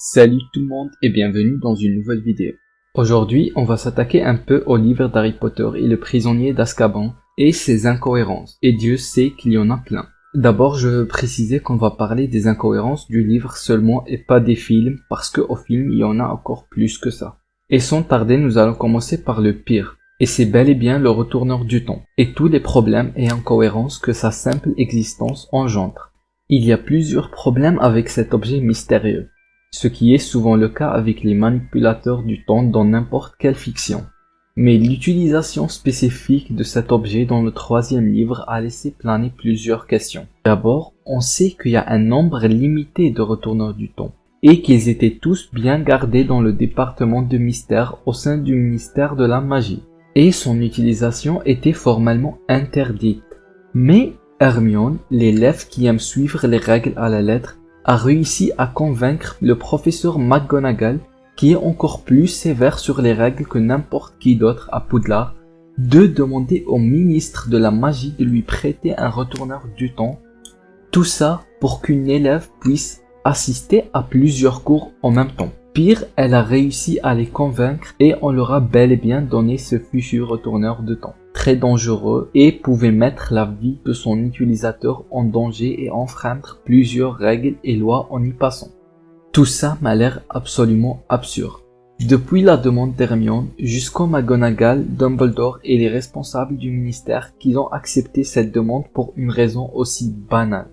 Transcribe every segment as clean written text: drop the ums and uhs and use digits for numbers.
Salut tout le monde et bienvenue dans une nouvelle vidéo. Aujourd'hui, on va s'attaquer un peu au livre d'Harry Potter et le prisonnier d'Azkaban et ses incohérences. Et Dieu sait qu'il y en a plein. D'abord, je veux préciser qu'on va parler des incohérences du livre seulement et pas des films parce qu'au film, il y en a encore plus que ça. Et sans tarder, nous allons commencer par le pire. Et c'est bel et bien le retourneur du temps et tous les problèmes et incohérences que sa simple existence engendre. Il y a plusieurs problèmes avec cet objet mystérieux. Ce qui est souvent le cas avec les manipulateurs du temps dans n'importe quelle fiction. Mais l'utilisation spécifique de cet objet dans le troisième livre a laissé planer plusieurs questions. D'abord, on sait qu'il y a un nombre limité de retourneurs du temps, et qu'ils étaient tous bien gardés dans le département de mystère au sein du ministère de la magie, et son utilisation était formellement interdite. Mais Hermione, l'élève qui aime suivre les règles à la lettre, a réussi à convaincre le professeur McGonagall, qui est encore plus sévère sur les règles que n'importe qui d'autre à Poudlard, de demander au ministre de la magie de lui prêter un retourneur du temps. Tout ça pour qu'une élève puisse assister à plusieurs cours en même temps. Pire, elle a réussi à les convaincre et on leur a bel et bien donné ce futur retourneur de temps. Très dangereux et pouvait mettre la vie de son utilisateur en danger et enfreindre plusieurs règles et lois en y passant. Tout ça m'a l'air absolument absurde. Depuis la demande d'Hermione jusqu'au McGonagall, Dumbledore et les responsables du ministère qui ont accepté cette demande pour une raison aussi banale.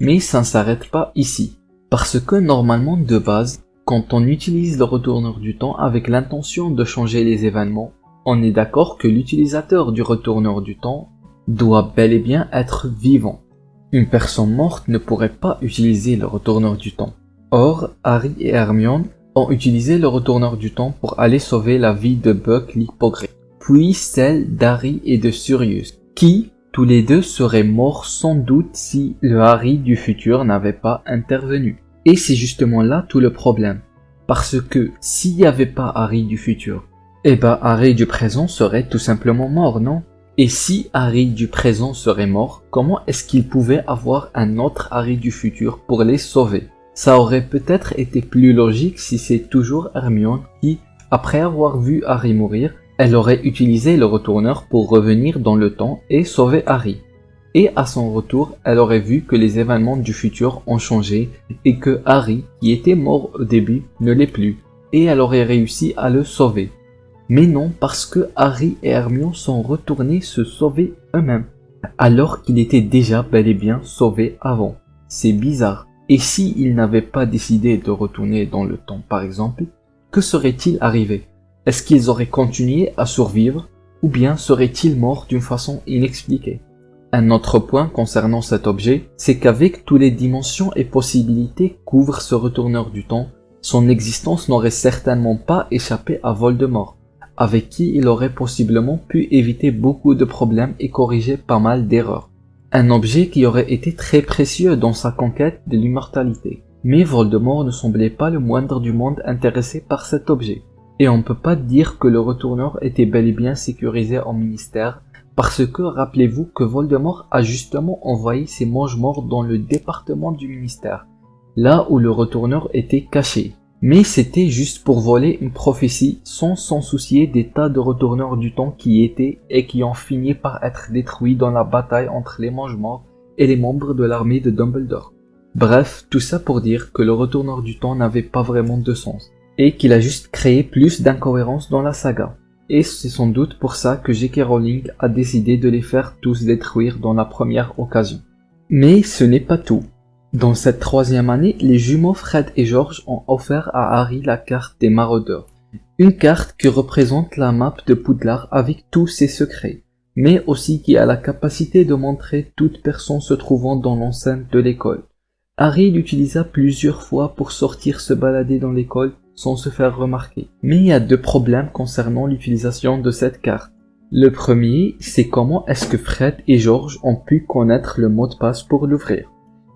Mais ça ne s'arrête pas ici. Parce que normalement de base, quand on utilise le retourneur du temps avec l'intention de changer les événements, on est d'accord que l'utilisateur du retourneur du temps doit bel et bien être vivant. Une personne morte ne pourrait pas utiliser le retourneur du temps. Or, Harry et Hermione ont utilisé le retourneur du temps pour aller sauver la vie de Buck l'hippogriffe, puis celle d'Harry et de Sirius, qui, tous les deux, seraient morts sans doute si le Harry du futur n'avait pas intervenu. Et c'est justement là tout le problème. Parce que s'il n'y avait pas Harry du futur, Harry du présent serait tout simplement mort, non? Et si Harry du présent serait mort, comment est-ce qu'il pouvait avoir un autre Harry du futur pour les sauver? Ça aurait peut-être été plus logique si c'est toujours Hermione qui, après avoir vu Harry mourir, elle aurait utilisé le retourneur pour revenir dans le temps et sauver Harry. Et à son retour, elle aurait vu que les événements du futur ont changé et que Harry, qui était mort au début, ne l'est plus, et elle aurait réussi à le sauver. Mais non, parce que Harry et Hermione sont retournés se sauver eux-mêmes, alors qu'ils étaient déjà bel et bien sauvés avant. C'est bizarre. Et s'ils n'avaient pas décidé de retourner dans le temps par exemple, que serait-il arrivé? Est-ce qu'ils auraient continué à survivre, ou bien seraient-ils morts d'une façon inexpliquée? Un autre point concernant cet objet, c'est qu'avec toutes les dimensions et possibilités qu'ouvre ce retourneur du temps, son existence n'aurait certainement pas échappé à Voldemort, avec qui il aurait possiblement pu éviter beaucoup de problèmes et corriger pas mal d'erreurs. Un objet qui aurait été très précieux dans sa conquête de l'immortalité. Mais Voldemort ne semblait pas le moindre du monde intéressé par cet objet. Et on ne peut pas dire que le retourneur était bel et bien sécurisé au ministère, parce que rappelez-vous que Voldemort a justement envoyé ses mange-morts dans le département du ministère, là où le retourneur était caché. Mais c'était juste pour voler une prophétie sans s'en soucier des tas de retourneurs du temps qui y étaient et qui ont fini par être détruits dans la bataille entre les mange-morts et les membres de l'armée de Dumbledore. Bref, tout ça pour dire que le retourneur du temps n'avait pas vraiment de sens, et qu'il a juste créé plus d'incohérences dans la saga. Et c'est sans doute pour ça que J.K. Rowling a décidé de les faire tous détruire dans la première occasion. Mais ce n'est pas tout. Dans cette troisième année, les jumeaux Fred et George ont offert à Harry la carte des maraudeurs. Une carte qui représente la map de Poudlard avec tous ses secrets, mais aussi qui a la capacité de montrer toute personne se trouvant dans l'enceinte de l'école. Harry l'utilisa plusieurs fois pour sortir se balader dans l'école sans se faire remarquer. Mais il y a deux problèmes concernant l'utilisation de cette carte. Le premier, c'est comment est-ce que Fred et George ont pu connaître le mot de passe pour l'ouvrir.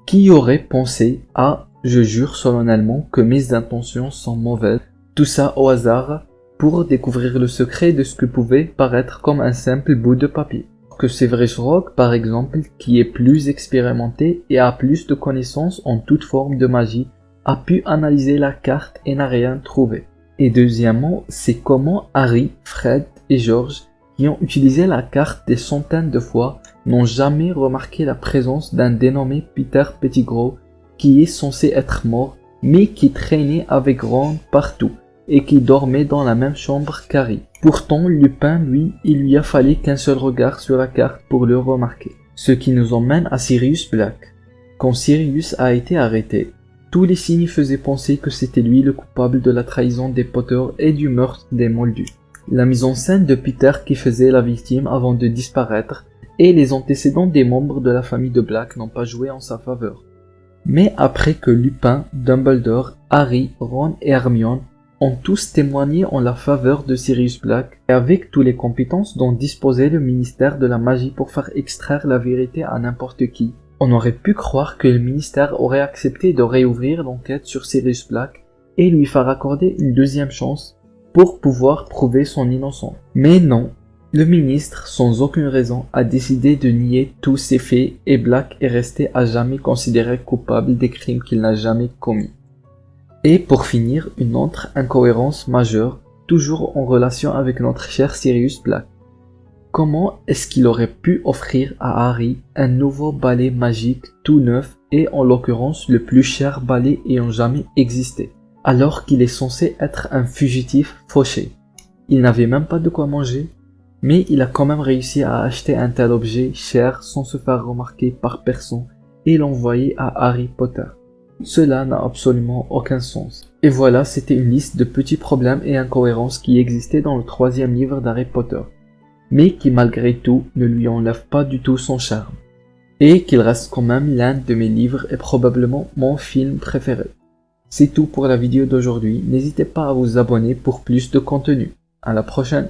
Qui aurait pensé à « je jure solennellement que mes intentions sont mauvaises », tout ça au hasard, pour découvrir le secret de ce que pouvait paraître comme un simple bout de papier. Que Severus Rogue, par exemple, qui est plus expérimenté et a plus de connaissances en toute forme de magie, a pu analyser la carte et n'a rien trouvé. Et deuxièmement, c'est comment Harry, Fred et George, qui ont utilisé la carte des centaines de fois, n'ont jamais remarqué la présence d'un dénommé Peter Pettigrew qui est censé être mort, mais qui traînait avec Ron partout et qui dormait dans la même chambre qu'Harry. Pourtant, Lupin, lui, il lui a fallu qu'un seul regard sur la carte pour le remarquer. Ce qui nous emmène à Sirius Black. Quand Sirius a été arrêté, tous les signes faisaient penser que c'était lui le coupable de la trahison des Potter et du meurtre des Moldus. La mise en scène de Peter qui faisait la victime avant de disparaître et les antécédents des membres de la famille de Black n'ont pas joué en sa faveur. Mais après que Lupin, Dumbledore, Harry, Ron et Hermione ont tous témoigné en la faveur de Sirius Black et avec toutes les compétences dont disposait le ministère de la magie pour faire extraire la vérité à n'importe qui, on aurait pu croire que le ministère aurait accepté de réouvrir l'enquête sur Sirius Black et lui faire accorder une deuxième chance pour pouvoir prouver son innocence. Mais non, le ministre, sans aucune raison, a décidé de nier tous ces faits et Black est resté à jamais considéré coupable des crimes qu'il n'a jamais commis. Et pour finir, une autre incohérence majeure, toujours en relation avec notre cher Sirius Black. Comment est-ce qu'il aurait pu offrir à Harry un nouveau balai magique tout neuf et en l'occurrence le plus cher balai ayant jamais existé, alors qu'il est censé être un fugitif fauché? Il n'avait même pas de quoi manger, mais il a quand même réussi à acheter un tel objet cher sans se faire remarquer par personne et l'envoyer à Harry Potter. Cela n'a absolument aucun sens. Et voilà, c'était une liste de petits problèmes et incohérences qui existaient dans le 3e livre d'Harry Potter, mais qui malgré tout ne lui enlèvent pas du tout son charme, et qu'il reste quand même l'un de mes livres et probablement mon film préféré. C'est tout pour la vidéo d'aujourd'hui, n'hésitez pas à vous abonner pour plus de contenu. À la prochaine!